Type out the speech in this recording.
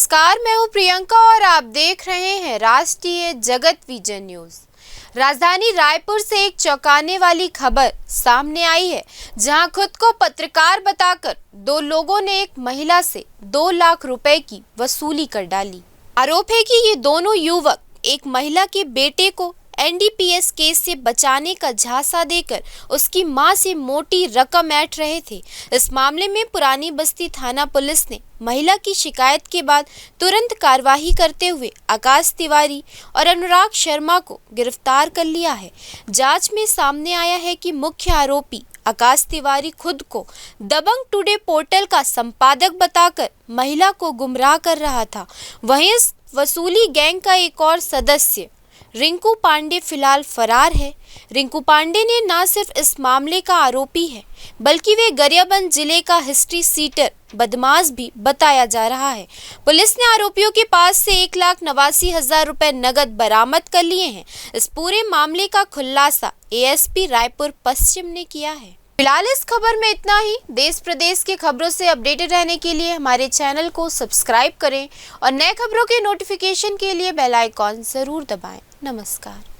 नमस्कार, मैं हूं प्रियंका और आप देख रहे हैं राष्ट्रीय जगत विजन न्यूज। राजधानी रायपुर से एक चौंकाने वाली खबर सामने आई है, जहां खुद को पत्रकार बताकर दो लोगों ने एक महिला से 2 लाख रुपए की वसूली कर डाली। आरोप है कि ये दोनों युवक एक महिला के बेटे को एनडीपीएस केस से बचाने का झांसा देकर उसकी मां से मोटी रकम ऐंठ रहे थे। इस मामले में पुरानी बस्ती थाना पुलिस ने महिला की शिकायत के बाद तुरंत कार्रवाई करते हुए आकाश तिवारी और अनुराग शर्मा को गिरफ्तार कर लिया है। जांच में सामने आया है कि मुख्य आरोपी आकाश तिवारी खुद को दबंग टुडे पोर्टल का संपादक बताकर महिला को गुमराह कर रहा था। वहीं इस वसूली गैंग का एक और सदस्य रिंकू पांडे फिलहाल फरार है। रिंकू पांडे ने न सिर्फ इस मामले का आरोपी है, बल्कि वे गरियाबंद जिले का हिस्ट्री सीटर बदमाश भी बताया जा रहा है। पुलिस ने आरोपियों के पास से 1,89,000 रुपए नगद बरामद कर लिए हैं। इस पूरे मामले का खुलासा एएसपी रायपुर पश्चिम ने किया है। फिलहाल इस खबर में इतना ही। देश प्रदेश की खबरों से अपडेटेड रहने के लिए हमारे चैनल को सब्सक्राइब करें और नए खबरों के नोटिफिकेशन के लिए बेल आइकॉन जरूर दबाएं। नमस्कार।